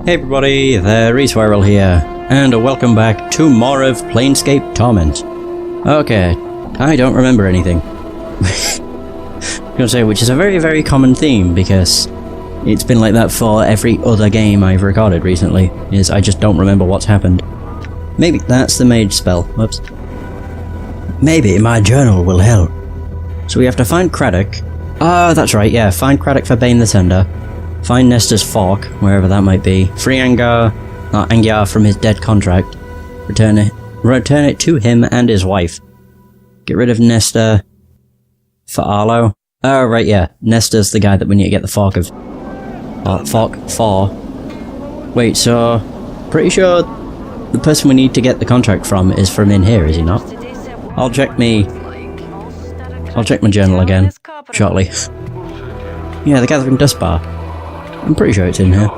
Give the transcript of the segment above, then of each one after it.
Hey everybody, the Reswirl here, and welcome back to more of Planescape Torment. Okay, I don't remember anything. I'm gonna say, which is a very common theme, because it's been like that for every other game I've recorded recently, is I just don't remember what's happened. Maybe that's the mage spell, whoops. Maybe my journal will help. So we have to find Craddock. Ah, that's right, yeah, find Craddock for Bane the Tender. Find Nestor's Fork, wherever that might be. Free Angar from his dead contract. Return it to him and his wife. Get rid of Nestor for Arlo. Oh, right, yeah. Nestor's the guy that we need to get the Fork of. Fork for. Wait, so pretty sure the person we need to get the contract from is from in here, is he not? I'll check my journal again shortly. Yeah, the Gathering Dust Bar. I'm pretty sure it's in here.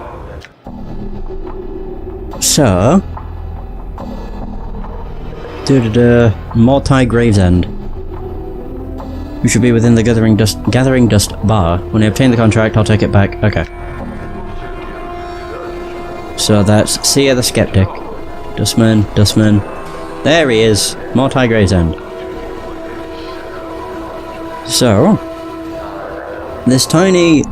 So, Mortai Gravesend. You should be within the Gathering Dust Bar. When I obtain the contract, I'll take it back. Okay. So that's Seer the Skeptic. Dustman. There he is. Mortai Gravesend. So, this tiny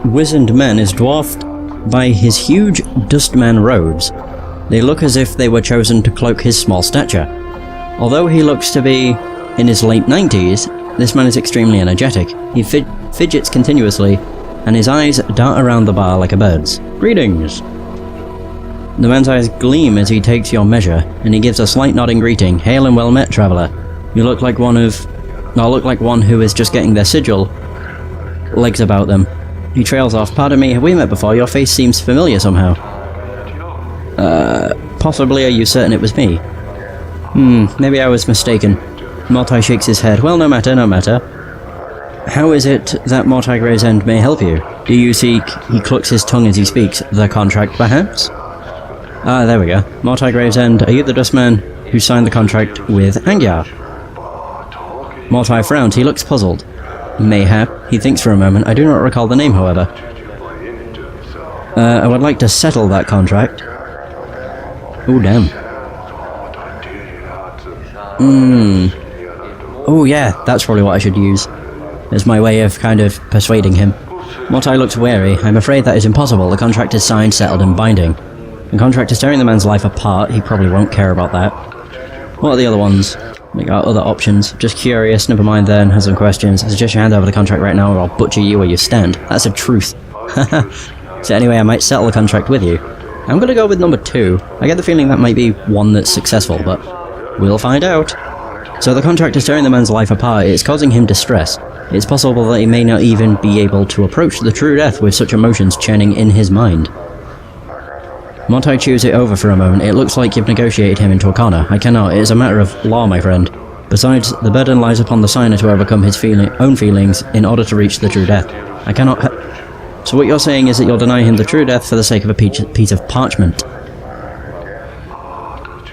wizened man is dwarfed by his huge dustman robes. They look as if they were chosen to cloak his small stature. Although he looks to be in his late 90s, this man is extremely energetic. He fidgets continuously, and his eyes dart around the bar like a bird's. Greetings! The man's eyes gleam as he takes your measure, and he gives a slight nodding greeting. Hail and well met, traveller. You look like one who is just getting their sigil legs about them. He trails off. Pardon me, have we met before? Your face seems familiar somehow. Possibly, are you certain it was me? Maybe I was mistaken. Mortai shakes his head. Well, no matter. How is it that Mortai Gravesend may help you? Do you seek... He clucks his tongue as he speaks. The contract, perhaps? Ah, there we go. Mortai Gravesend, are you the dustman who signed the contract with Angar? Mortai frowns. He looks puzzled. Mayhap. He thinks for a moment. I do not recall the name, however. I would like to settle that contract. Oh, damn. Oh, yeah, that's probably what I should use as my way of kind of persuading him. Mortai looks wary. I'm afraid that is impossible. The contract is signed, settled, and binding. The contract is tearing the man's life apart. He probably won't care about that. What are the other ones? We got other options. Just curious, never mind then, has some questions. I suggest you hand over the contract right now or I'll butcher you where you stand. That's a truth. So anyway, I might settle the contract with you. I'm gonna go with number 2. I get the feeling that might be one that's successful, but we'll find out. So the contract is tearing the man's life apart. It's causing him distress. It's possible that he may not even be able to approach the true death with such emotions churning in his mind. Mortai chews it over for a moment. It looks like you've negotiated him into a corner. I cannot. It is a matter of law, my friend. Besides, the burden lies upon the signer to overcome his own feelings in order to reach the true death. I cannot... So what you're saying is that you'll deny him the true death for the sake of a piece of parchment.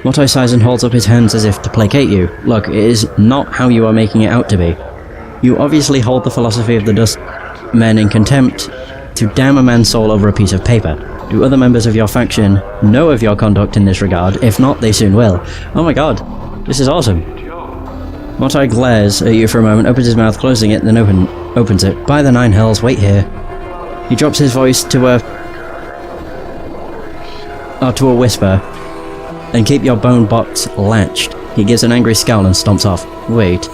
Mortai sighs and holds up his hands as if to placate you. Look, it is not how you are making it out to be. You obviously hold the philosophy of the dust men in contempt to damn a man's soul over a piece of paper. Do other members of your faction know of your conduct in this regard? If not, they soon will. Oh my god, this is awesome. Mortai glares at you for a moment, opens his mouth, closing it, then opens it. By the 9 hells, wait here. He drops his voice to a whisper. And keep your bone box latched. He gives an angry scowl and stomps off. Wait.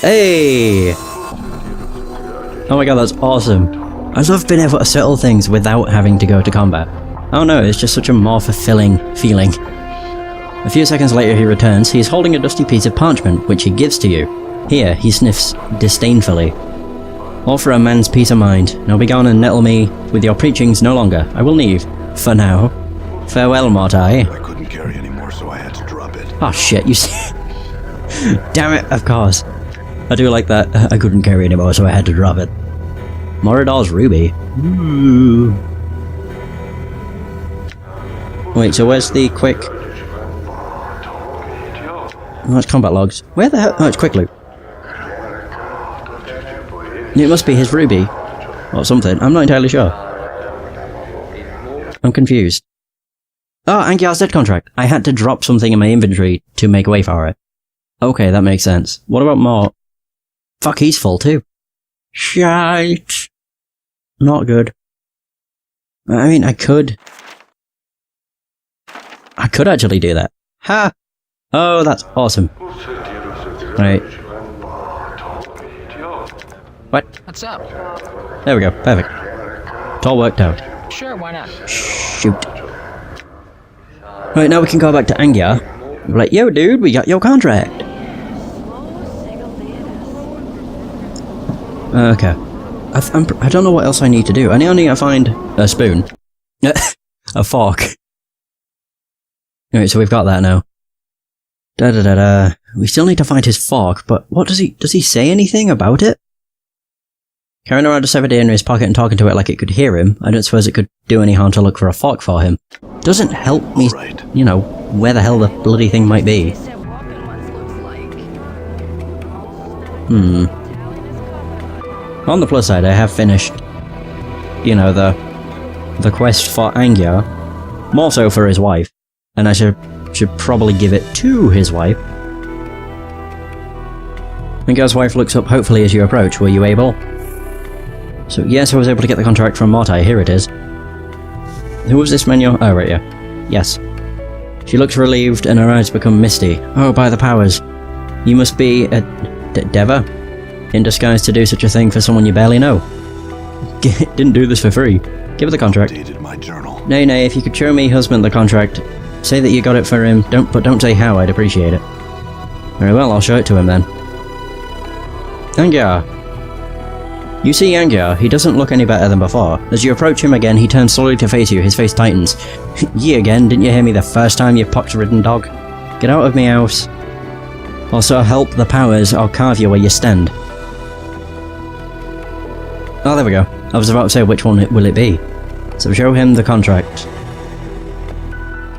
Hey! Oh my god, that's awesome. I love being able to settle things without having to go to combat. I don't know, it's just such a more fulfilling feeling. A few seconds later he returns. He is holding a dusty piece of parchment, which he gives to you. Here, he sniffs disdainfully. All for a man's peace of mind. Now be gone and nettle me with your preachings no longer. I will leave. For now. Farewell, Mortai. I couldn't carry anymore, so I had to drop it. Oh shit, you see... Damn it, of course. I do like that. I couldn't carry anymore, so I had to drop it. Morador's Ruby. Ooh. Wait, so where's the quick... Oh, it's combat logs. Where the hell... Oh, it's quick loot. It must be his ruby. Or something. I'm not entirely sure. I'm confused. Oh, Angiar's dead contract. I had to drop something in my inventory to make way for it. Okay, that makes sense. What about Mort? Fuck, he's full too. Shite. Not good. I mean, I could actually do that. Ha! Oh, that's awesome. Right. What? What's up? There we go. Perfect. It's all worked out. Sure, why not? Shoot. Right, now we can go back to Angiar. We're like, yo, dude, we got your contract. Okay. I don't know what else I need to do. I only need to find a spoon. A fork. Alright, so we've got that now. Da-da-da-da. We still need to find his fork, but what does he say anything about it? Carrying around a severed ear in his pocket and talking to it like it could hear him, I don't suppose it could do any harm to look for a fork for him. Doesn't help me, you know, where the hell the bloody thing might be. On the plus side, I have finished, you know, the quest for Angiar, more so for his wife, and I should probably give it to his wife. Angiar's wife looks up hopefully as you approach. Were you able? So yes, I was able to get the contract from Mortai. Here it is. Who was this menu? Oh, right, yeah. Yes. She looks relieved and her eyes become misty. Oh, by the powers. You must be a Deva? In disguise to do such a thing for someone you barely know. Didn't do this for free. Give her the contract. Dated my journal. Nay, if you could show me husband the contract, say that you got it for him, but don't say how, I'd appreciate it. Very well, I'll show it to him then. Angiar. You see Angiar, he doesn't look any better than before. As you approach him again, he turns slowly to face you, his face tightens. Ye again, didn't you hear me the first time, you pox-ridden dog? Get out of me house. Also, help the powers, I'll carve you where you stand. Oh, there we go. I was about to say which one will it be. So show him the contract.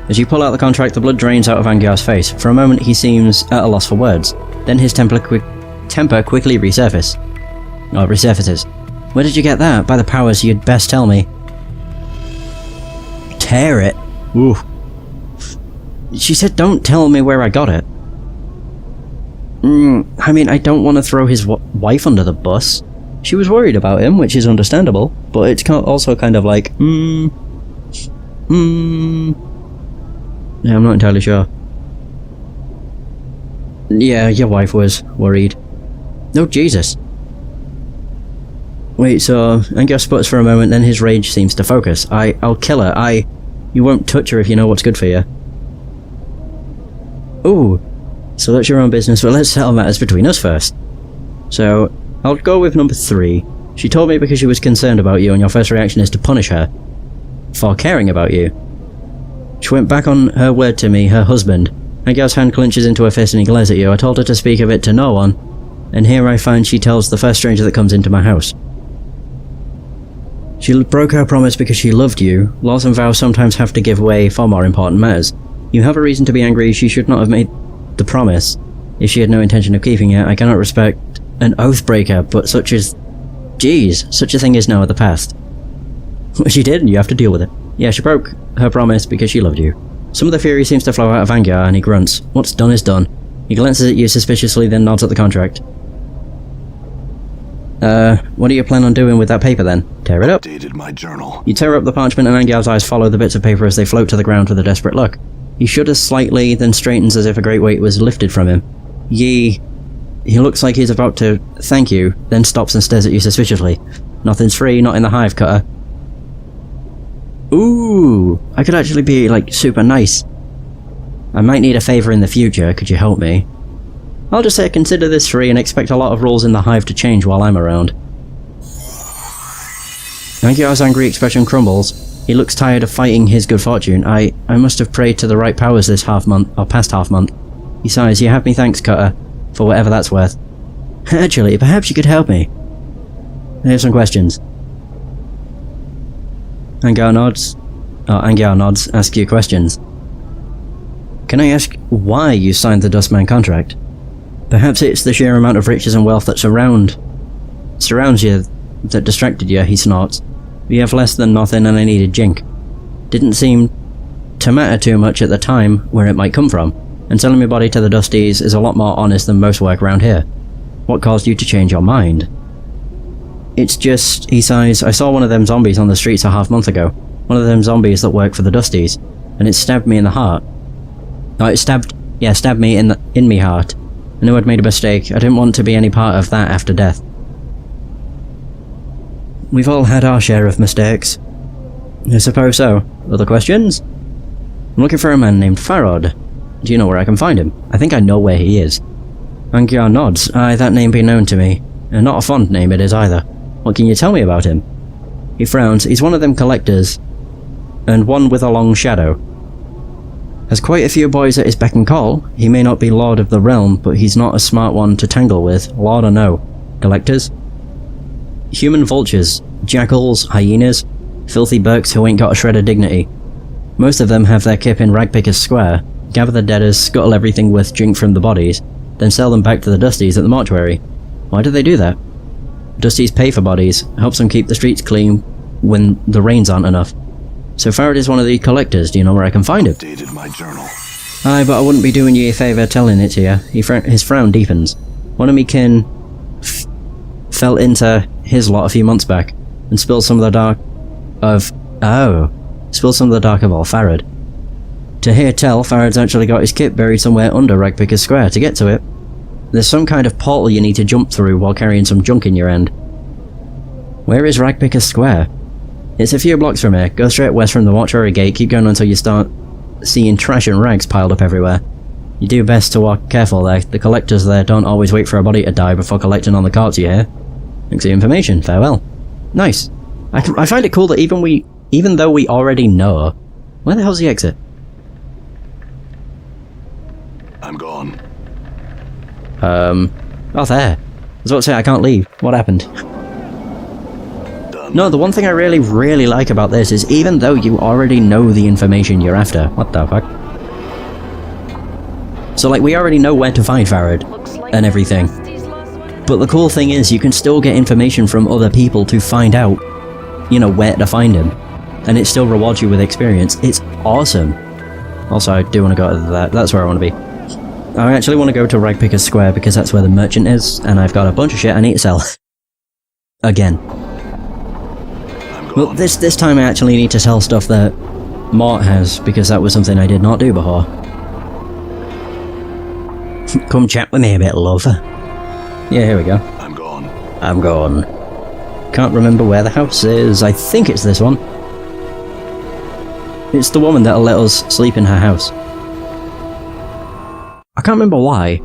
As you pull out the contract, the blood drains out of Angiar's face. For a moment, he seems at a loss for words. Then his temper quickly resurfaces. Where did you get that? By the powers, you'd best tell me. Tear it? Ooh. She said don't tell me where I got it. I mean, I don't want to throw his wife under the bus. She was worried about him, which is understandable, but it's also kind of like, yeah, I'm not entirely sure. Yeah, your wife was worried. Oh, Jesus. Wait, so Angiar sputters for a moment, then his rage seems to focus. I'll kill her. You won't touch her if you know what's good for you. Ooh, so that's your own business, but let's settle matters between us first. So, I'll go with number 3. She told me because she was concerned about you, and your first reaction is to punish her for caring about you. She went back on her word to me, her husband. Angiar's hand clenches into her fist and he glares at you. I told her to speak of it to no one, and here I find she tells the first stranger that comes into my house. She broke her promise because she loved you. Laws and vows sometimes have to give way for more important matters. You have a reason to be angry. She should not have made the promise if she had no intention of keeping it. I cannot respect an oath-breaker, but such a thing is now of the past. She did, and you have to deal with it. Yeah, she broke her promise because she loved you. Some of the fury seems to flow out of Angiar, and he grunts. What's done is done. He glances at you suspiciously, then nods at the contract. What do you plan on doing with that paper then? Tear it up. Dated my journal. You tear up the parchment and Angiar's eyes follow the bits of paper as they float to the ground with a desperate look. He shudders slightly, then straightens as if a great weight was lifted from him. He looks like he's about to thank you, then stops and stares at you suspiciously. Nothing's free, not in the hive, Cutter. Ooh, I could actually be, like, super nice. I might need a favour in the future, could you help me? I'll just say consider this free and expect a lot of rules in the hive to change while I'm around. Angiar's angry expression crumbles. He looks tired of fighting his good fortune. I must have prayed to the right powers this past half month. He sighs. You have me thanks, Cutter, for whatever that's worth. Actually, perhaps you could help me. I have some questions. Angiar nods, asks you questions. Can I ask why you signed the Dustman contract? Perhaps it's the sheer amount of riches and wealth that surrounds you that distracted you, he snorts. You have less than nothing and I need a jink. didn't seem to matter too much at the time where it might come from, and selling my body to the Dusties is a lot more honest than most work around here. What caused you to change your mind? It's just, he sighs, I saw one of them zombies on the streets a half-month ago. One of them zombies that work for the Dusties, and it stabbed me in the heart. Oh, it stabbed me in me heart. I knew I'd made a mistake. I didn't want to be any part of that after death. We've all had our share of mistakes. I suppose so. Other questions? I'm looking for a man named Farod. Do you know where I can find him? I think I know where he is. Angiar nods. Aye, that name be known to me. And not a fond name it is either. What can you tell me about him? He frowns. He's one of them collectors. And one with a long shadow. Has quite a few boys at his beck and call. He may not be Lord of the Realm, but he's not a smart one to tangle with, Lord or no. Collectors? Human vultures, jackals, hyenas, filthy Burks who ain't got a shred of dignity. Most of them have their kip in Ragpicker's Square, gather the deaders, scuttle everything with junk from the bodies, then sell them back to the Dusties at the mortuary. Why do they do that? Dusties pay for bodies, helps them keep the streets clean when the rains aren't enough. So Farad is one of these collectors. Do you know where I can find him? Updated my journal. Aye, but I wouldn't be doing you a favour telling it to you. His frown deepens. One of me kin fell into his lot a few months back and spilled some of the dark of all Farad. To hear tell, Farad's actually got his kit buried somewhere under Ragpicker's Square. To get to it, there's some kind of portal you need to jump through while carrying some junk in your hand. Where is Ragpicker's Square? It's a few blocks from here. Go straight west from the mortuary gate, keep going until you start seeing trash and rags piled up everywhere. You do best to walk careful there. The collectors there don't always wait for a body to die before collecting on the carts, you hear? Thanks for the information. Farewell. Nice. I find it cool that even though we already know... Where the hell's the exit? I'm gone. Oh, there. I was about to say, I can't leave. What happened? No, the one thing I really, really like about this is even though you already know the information you're after... What the fuck? So, like, we already know where to find Farad and everything. But the cool thing is, you can still get information from other people to find out, you know, where to find him. And it still rewards you with experience. It's awesome. Also, I do want to go to that. That's where I want to be. I actually want to go to Ragpicker's Square because that's where the merchant is, and I've got a bunch of shit I need to sell. Again. Well, this time I actually need to sell stuff that Mort has, because that was something I did not do before. Come chat with me a bit, love. Yeah, here we go. I'm gone. I'm gone. Can't remember where the house is. I think it's this one. It's the woman that'll let us sleep in her house. I can't remember why.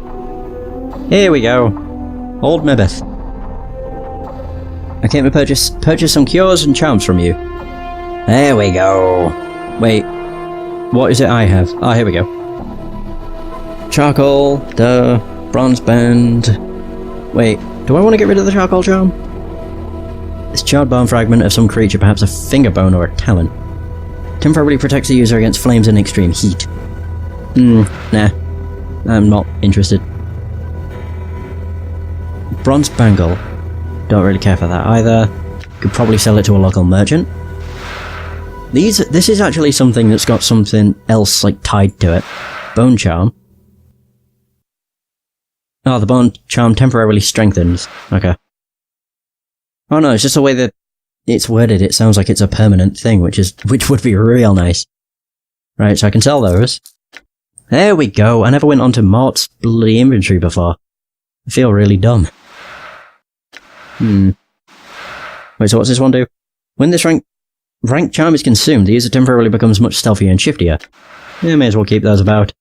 Here we go. Old Mebeth. I came to purchase some cures and charms from you. There we go. Wait. What is it I have? Ah, here we go. Charcoal, bronze band. Wait, do I want to get rid of the charcoal charm? This charred bone fragment of some creature, perhaps a finger bone or a talon. Temporarily protects the user against flames and extreme heat. Nah. I'm not interested. Bronze bangle. Don't really care for that either. Could probably sell it to a local merchant. This is actually something that's got something else, like, tied to it. Bone charm. Oh, the bone charm temporarily strengthens. Okay. Oh no, it's just the way that it's worded. It sounds like it's a permanent thing, which would be real nice. Right, so I can sell those. There we go. I never went onto Mort's bloody inventory before. I feel really dumb. Wait, so what's this one do? When this rank charm is consumed, the user temporarily becomes much stealthier and shiftier. Yeah, may as well keep those about.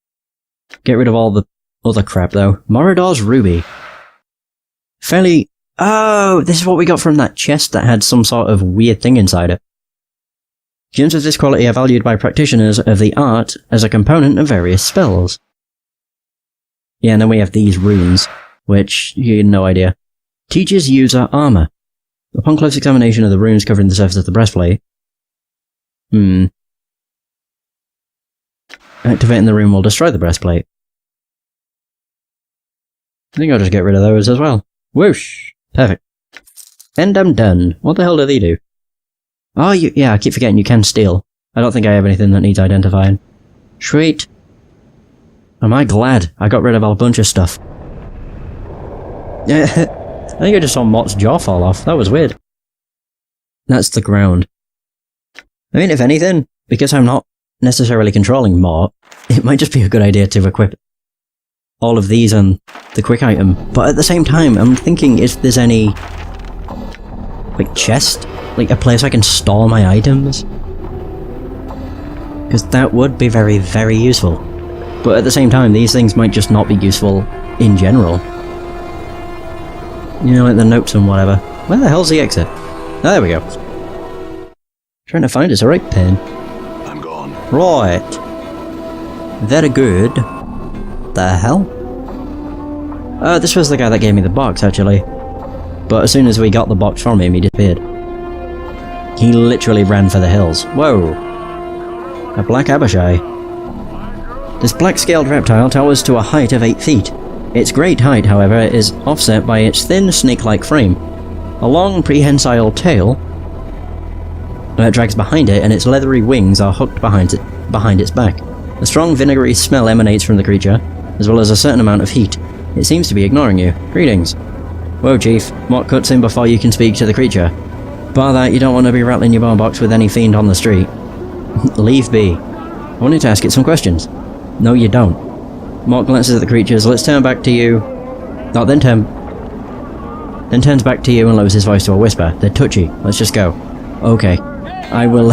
Get rid of all the other crap, though. Morador's Ruby. Fairly... Oh, this is what we got from that chest that had some sort of weird thing inside it. Gems of this quality are valued by practitioners of the art as a component of various spells. Yeah, and then we have these runes, which you had no idea. Teaches user armor. Upon close examination of the runes covering the surface of the breastplate... Activating the rune will destroy the breastplate. I think I'll just get rid of those as well. Whoosh! Perfect. And I'm done. What the hell do they do? Oh, yeah, I keep forgetting you can steal. I don't think I have anything that needs identifying. Sweet. Am I glad I got rid of a bunch of stuff. Yeah, I think I just saw Mott's jaw fall off. That was weird. That's the ground. I mean, if anything, because I'm not necessarily controlling Mott, it might just be a good idea to equip all of these and the quick item. But at the same time, I'm thinking if there's any, like, chest? Like, a place I can store my items? Because that would be very, very useful. But at the same time, these things might just not be useful in general. You know, like the notes and whatever. Where the hell's the exit? Oh, there we go. Trying to find it's a right pain. I'm gone. Right. Very good. The hell? This was the guy that gave me the box, actually. But as soon as we got the box from him, he disappeared. He literally ran for the hills. Whoa. A black Abishai. This black-scaled reptile towers to a height of 8 feet. Its great height, however, is offset by its thin, snake-like frame. A long, prehensile tail drags behind it, and its leathery wings are hooked behind its back. A strong, vinegary smell emanates from the creature, as well as a certain amount of heat. It seems to be ignoring you. Greetings. Whoa, Chief. Mott cuts in before you can speak to the creature. Bar that, you don't want to be rattling your bone box with any fiend on the street. Leave be. I wanted to ask it some questions. No, you don't. Mott glances at the creatures. Let's turn back to you. No, then turns back to you and lowers his voice to a whisper. They're touchy. Let's just go. Okay. I will...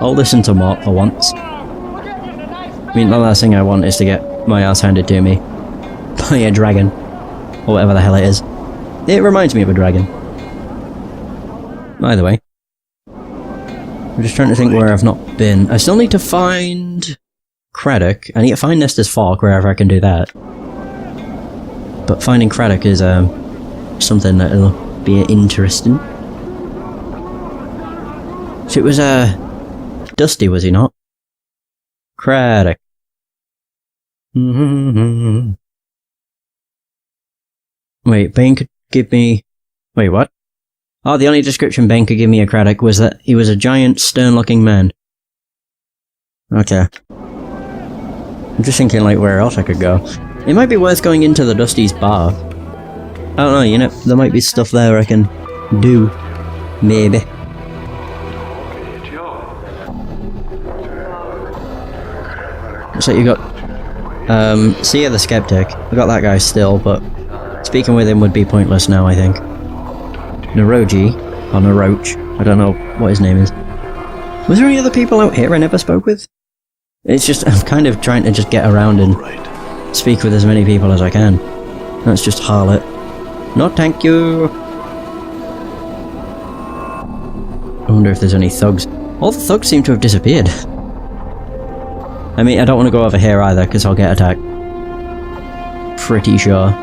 I'll listen to Mott for once. I mean, the last thing I want is to get my ass handed to me by a dragon. Or whatever the hell it is. It reminds me of a dragon. By the way. I'm just trying to think where I've not been. I still need to find Craddock. I need to find Nestor's Fork wherever I can do that. But finding Craddock is something that'll be interesting. So it was Dusty, was he not? Craddock. Wait, Bane could give me... Wait, what? Oh, the only description Bane could give me of Craddock was that he was a giant, stern-looking man. Okay. I'm just thinking, like, where else I could go. It might be worth going into the Dusty's bar. I don't know, you know, there might be stuff there I can do. Maybe. Looks like you got... Sia the Skeptic. I got that guy still, but speaking with him would be pointless now, I think. Naroji, or Naroach, I don't know what his name is. Was there any other people out here I never spoke with? It's just, I'm kind of trying to just get around and speak with as many people as I can. That's just Harlot. No, thank you! I wonder if there's any thugs. All the thugs seem to have disappeared. I mean, I don't want to go over here either, because I'll get attacked. Pretty sure.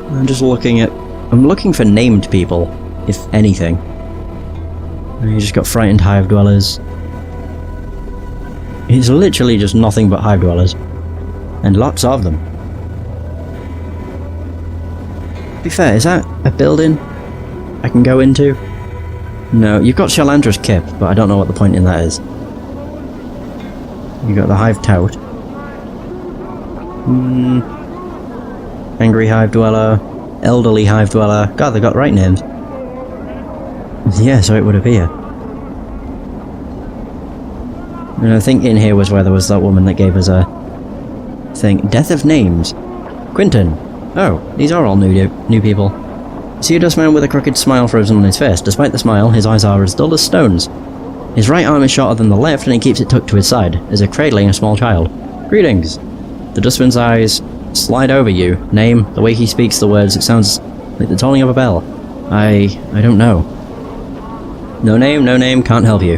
I'm just looking at... I'm looking for named people, if anything. You just got frightened hive dwellers. It's literally just nothing but hive dwellers. And lots of them. To be fair, is that a building I can go into? No, you've got Shalandra's Kip, but I don't know what the point in that is. You got the Hive Tout. Angry Hive Dweller. Elderly Hive Dweller. God, they got right names. Yeah, so it would appear. And I think in here was where there was that woman that gave us a thing. Death of Names. Quinton. Oh, these are all new people. See a dustman with a crooked smile frozen on his face. Despite the smile, his eyes are as dull as stones. His right arm is shorter than the left, and he keeps it tucked to his side, as if cradling a small child. Greetings. The dustman's eyes slide over you. Name, the way he speaks the words, it sounds like the tolling of a bell. I don't know. No name, can't help you.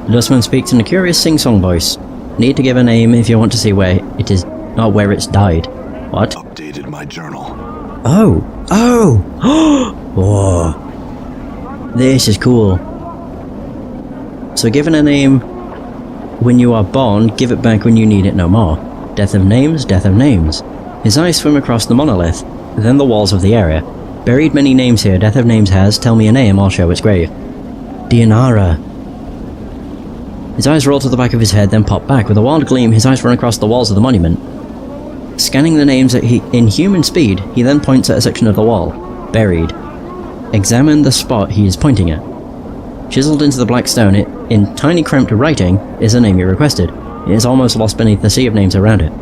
The dustman speaks in a curious sing-song voice. Need to give a name if you want to see where it is, not where it's died. What? Updated my journal. Oh! Whoa. This is cool. So given a name when you are born, give it back when you need it no more. Death of names, death of names. His eyes swim across the monolith. than the walls of the area. Buried many names here, Death of Names has. Tell me a name, I'll show its grave. Dianara. His eyes roll to the back of his head, then pop back. With a wild gleam, his eyes run across the walls of the monument. Scanning the names in human speed, he then points at a section of the wall. Buried. Examine the spot he is pointing at. Chiseled into the black stone, in tiny cramped writing, is the name you requested. It is almost lost beneath the sea of names around it.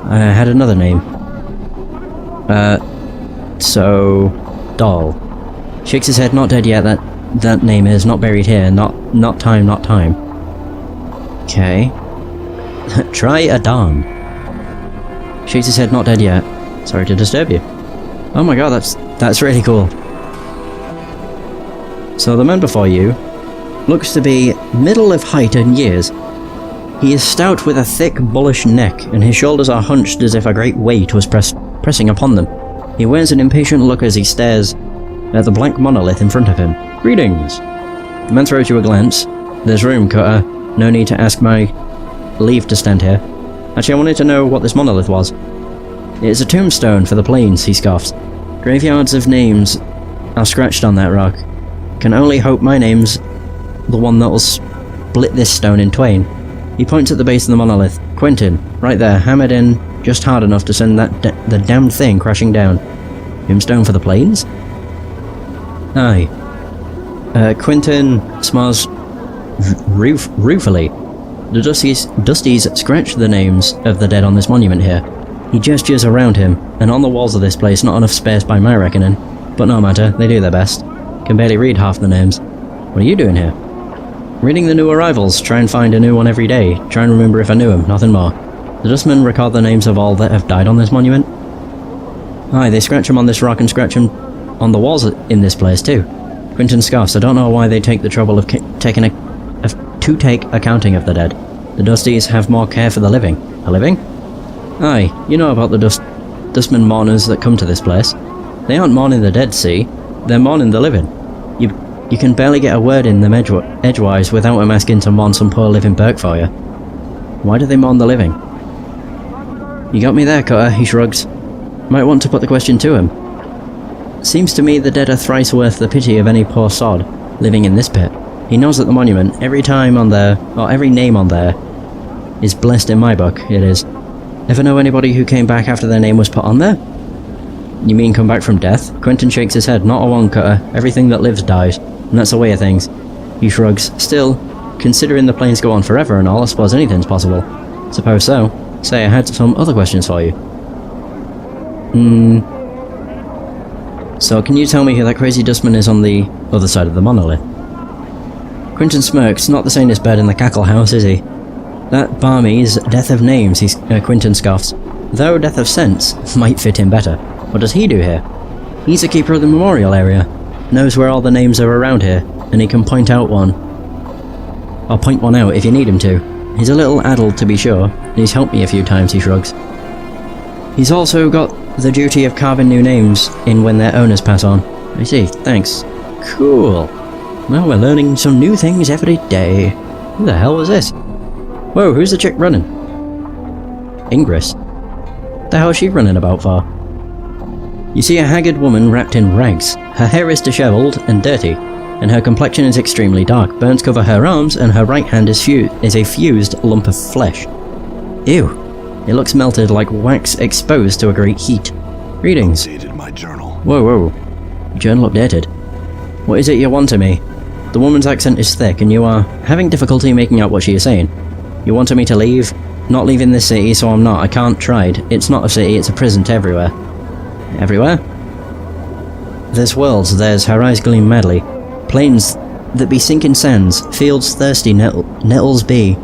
I had another name. So... Doll. Shakes his head, not dead yet, that name is not buried here, not time. Okay. Try a Dawn. Shakes his head, not dead yet. Sorry to disturb you. Oh my god, that's really cool. So the man before you looks to be middle of height and years. He is stout with a thick, bullish neck, and his shoulders are hunched as if a great weight was pressing upon them. He wears an impatient look as he stares at the blank monolith in front of him. Greetings! The man throws you a glance. There's room, Cutter. No need to ask my leave to stand here. Actually, I wanted to know what this monolith was. It is a tombstone for the plains, he scoffs. Graveyards of names are scratched on that rock. Can only hope my name's the one that'll split this stone in twain. He points at the base of the monolith. Quentin, right there, hammered in just hard enough to send the damned thing crashing down. Tombstone for the plains? Aye. Quentin smiles ruefully. The Dusties scratch the names of the dead on this monument here. He gestures around him, and on the walls of this place not enough space by my reckoning. But no matter, they do their best. Can barely read half the names. What are you doing here? Reading the new arrivals, try and find a new one every day. Try and remember if I knew him, nothing more. The dustmen record the names of all that have died on this monument. Aye, they scratch them on this rock and scratch them on the walls in this place too. Quentin scoffs. I don't know why they take the trouble of take accounting of the dead. The Dusties have more care for the living. A living? Aye, you know about the dustmen mourners that come to this place. They aren't mourning the dead, see? They're mourning the living. You can barely get a word in them edgewise without them asking to mourn some poor living Burke for you. Why do they mourn the living? You got me there, Cutter, he shrugs. Might want to put the question to him. Seems to me the dead are thrice worth the pity of any poor sod living in this pit. He nods at the monument. Every name on there is blessed in my book, it is. Ever know anybody who came back after their name was put on there? You mean come back from death? Quentin shakes his head. Not a one, Cutter. Everything that lives dies. And that's the way of things. He shrugs. Still, considering the planes go on forever and all, I suppose anything's possible. Suppose so. Say, I had some other questions for you. So, can you tell me who that crazy dustman is on the other side of the monolith? Quentin smirks. Not the sanest bed in the cackle house, is he? That barmy's Death of Names, Quentin scoffs. Though Death of Sense might fit him better. What does he do here? He's a keeper of the memorial area. Knows where all the names are around here, and he can point one out if you need him to. He's a little addled to be sure, and he's helped me a few times, he shrugs. He's also got the duty of carving new names in when their owners pass on. I see, thanks. Cool. Well, we're learning some new things every day. Who the hell was this? Whoa, who's the chick running? Ingress. What the hell is she running about for? You see a haggard woman wrapped in rags. Her hair is disheveled and dirty, and her complexion is extremely dark. Burns cover her arms, and her right hand is a fused lump of flesh. Ew. It looks melted like wax exposed to a great heat. Greetings. Updated my journal. Whoa. Journal updated. What is it you want of me? The woman's accent is thick, and you are having difficulty making out what she is saying. You wanted me to leave? Not leaving this city, so I'm not. I can't tried. It's not a city, it's a prison to everywhere. Everywhere? There's worlds, there's her eyes gleam madly. Plains that be sinking sands, fields thirsty nettles be.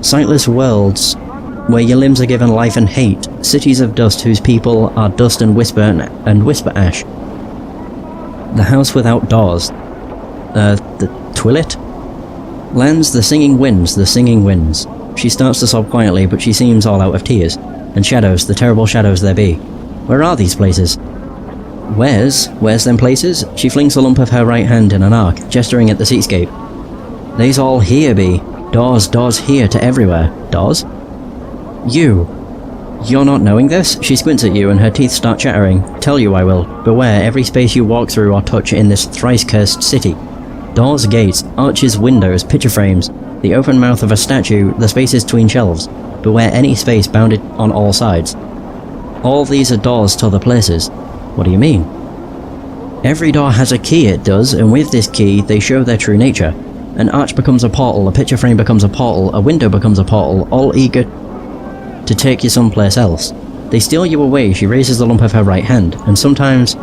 Sightless worlds where your limbs are given life and hate. Cities of dust whose people are dust and whisper ash. The house without doors. The Twillet? Lands the singing winds. She starts to sob quietly, but she seems all out of tears. And shadows, the terrible shadows there be. Where are these places? Where's them places? She flings the lump of her right hand in an arc, gesturing at the seatscape. They's all here be. Doors here to everywhere. Doors? You. You're not knowing this? She squints at you and her teeth start chattering. Tell you I will. Beware every space you walk through or touch in this thrice-cursed city. Doors, gates, arches, windows, picture frames, the open mouth of a statue, the spaces between shelves. Beware any space bounded on all sides. All these are doors to other places. What do you mean? Every door has a key, it does, and with this key, they show their true nature. An arch becomes a portal, a picture frame becomes a portal, a window becomes a portal, all eager to take you someplace else. They steal you away. She raises the lump of her right hand, and sometimes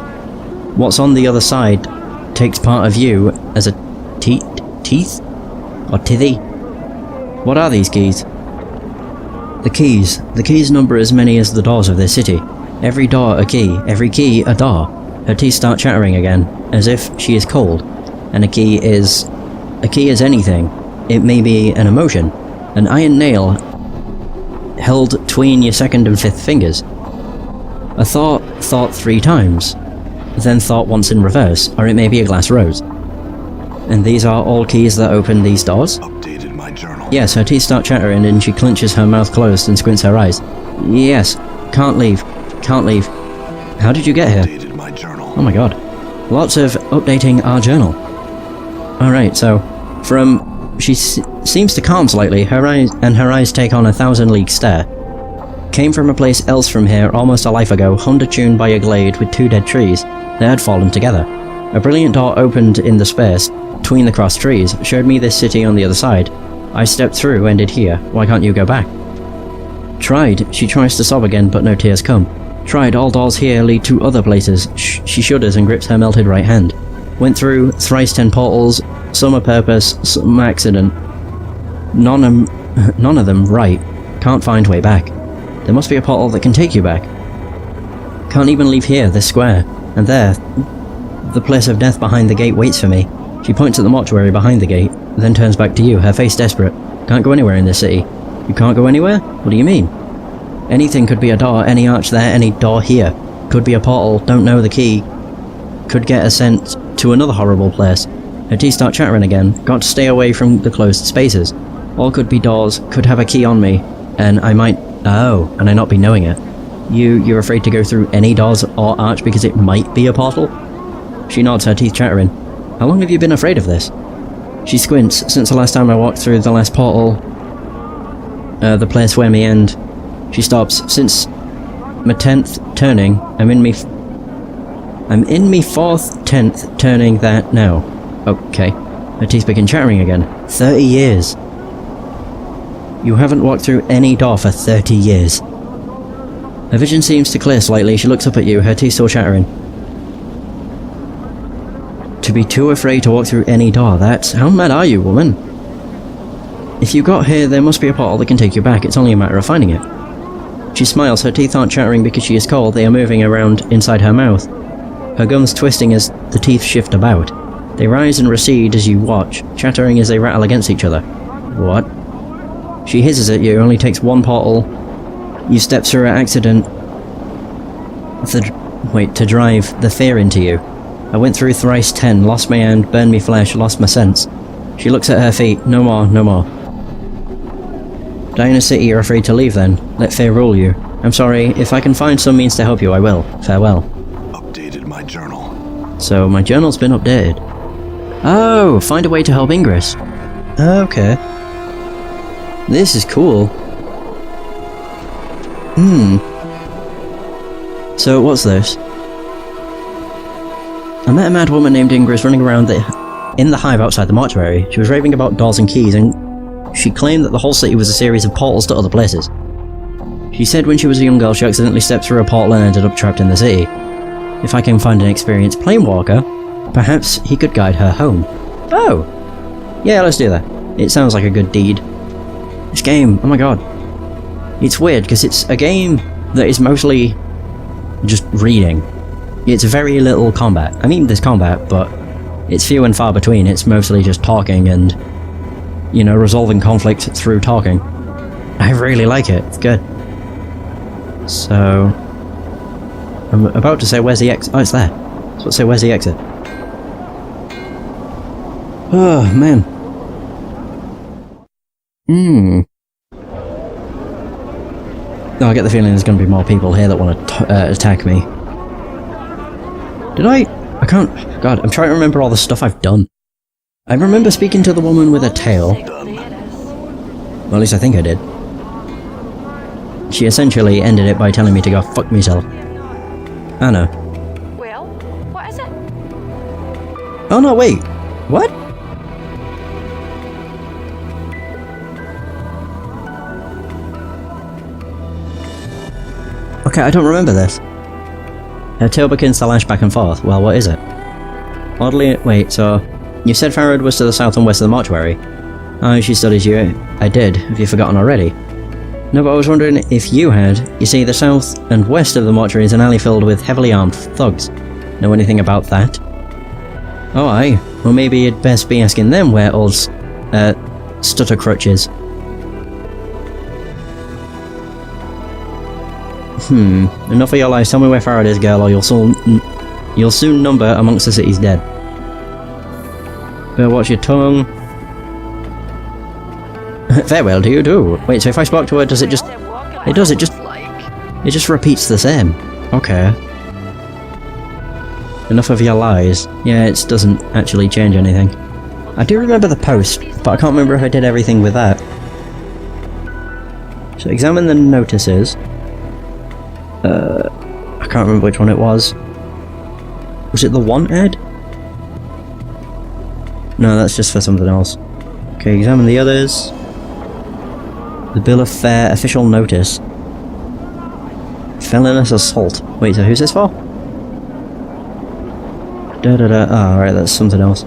what's on the other side takes part of you as a teeth? Or tithy? What are these keys? The keys. The keys number as many as the doors of this city. Every door a key, every key a door. Her teeth start chattering again, as if she is cold. And a key is anything. It may be an emotion. An iron nail held between your second and fifth fingers. A thought 3 times. Then thought once in reverse, or it may be a glass rose. And these are all keys that open these doors? Updated my journal. Yes, her teeth start chattering and she clenches her mouth closed and squints her eyes. Yes, can't leave. How did you get here? Updated my journal. Oh my god. Lots of updating our journal. Alright, so, she seems to calm slightly, her eyes take on a 1,000-league stare. Came from a place else from here almost a life ago, hummed a tune by a glade with 2 dead trees. They had fallen together. A brilliant door opened in the space between the crossed trees, showed me this city on the other side. I stepped through, ended here. Why can't you go back? Tried. She tries to sob again, but no tears come. Tried. All doors here lead to other places. She shudders and grips her melted right hand. Went through thrice 10 portals, some a purpose, some accident. None of them right. Can't find way back. There must be a portal that can take you back. Can't even leave here, this square. And there, the place of death behind the gate waits for me. She points at the mortuary behind the gate, then turns back to you, her face desperate. Can't go anywhere in this city. You can't go anywhere? What do you mean? Anything could be a door, any arch there, any door here. Could be a portal, don't know the key. Could get us sent to another horrible place. Her teeth start chattering again. Got to stay away from the closed spaces. All could be doors, could have a key on me, and I might... Oh, and I not be knowing it. You're afraid to go through any doors or arch because it might be a portal? She nods, her teeth chattering. How long have you been afraid of this? She squints. Since the last time I walked through the last portal, the place where me end. She stops. Since my 10th turning, I'm in me 4th 10th turning that now. Okay. Her teeth begin chattering again. 30 years. You haven't walked through any door for 30 years. Her vision seems to clear slightly. She looks up at you, her teeth still chattering. To be too afraid to walk through any door, that's... How mad are you, woman? If you got here, there must be a portal that can take you back. It's only a matter of finding it. She smiles. Her teeth aren't chattering because she is cold. They are moving around inside her mouth. Her gums twisting as the teeth shift about. They rise and recede as you watch, chattering as they rattle against each other. What? She hisses at you. Only takes one portal. You step through an accident. To drive the fear into you. I went through thrice 10, lost my hand, burned me flesh, lost my sense. She looks at her feet. No more, no more. Die in a city you're afraid to leave then. Let fear rule you. I'm sorry, if I can find some means to help you, I will. Farewell. Updated my journal. So, my journal's been updated. Oh, find a way to help Ingress. Okay. This is cool. So, what's this? I met a mad woman named Ingress running around in the hive outside the mortuary. She was raving about doors and keys, and she claimed that the whole city was a series of portals to other places. She said when she was a young girl she accidentally stepped through a portal and ended up trapped in the city. If I can find an experienced planewalker, perhaps he could guide her home. Oh! Yeah, let's do that. It sounds like a good deed. This game, oh my god. It's weird, because it's a game that is mostly just reading. It's very little combat. I mean, there's combat, but it's few and far between. It's mostly just talking and, you know, resolving conflict through talking. I really like it. It's good. So, I'm about to say, where's the exit? Oh, it's there. So let's say, where's the exit? Oh, man. Oh, I get the feeling there's going to be more people here that want to attack me. Did I can't... God, I'm trying to remember all the stuff I've done. I remember speaking to the woman with a tail. Well, at least I think I did. She essentially ended it by telling me to go fuck myself. Anna. Well, what is it? Oh no, wait. What? Okay, I don't remember this. Her tail begins to lash back and forth. Well, what is it? Oddly, wait, so... You said Farad was to the south and west of the mortuary. Oh, she studies you. I did. Have you forgotten already? No, but I was wondering if you had. You see, the south and west of the mortuary is an alley filled with heavily armed thugs. Know anything about that? Oh, aye. Well, maybe you'd best be asking them where old, Stuttercrutch is. Enough of your lies. Tell me where Farad is, girl, or you'll soon number amongst the city's dead. Better watch your tongue. Farewell to you too. Wait, so if I spoke to her, does it just... It does, it just repeats the same. Okay. Enough of your lies. Yeah, it doesn't actually change anything. I do remember the post, but I can't remember if I did everything with that. So examine the notices. I can't remember which one it was. Was it the wanted? No, that's just for something else. Okay, examine the others. The bill of fare, official notice. Felonious assault. Wait, so who's this for? Oh, right, that's something else.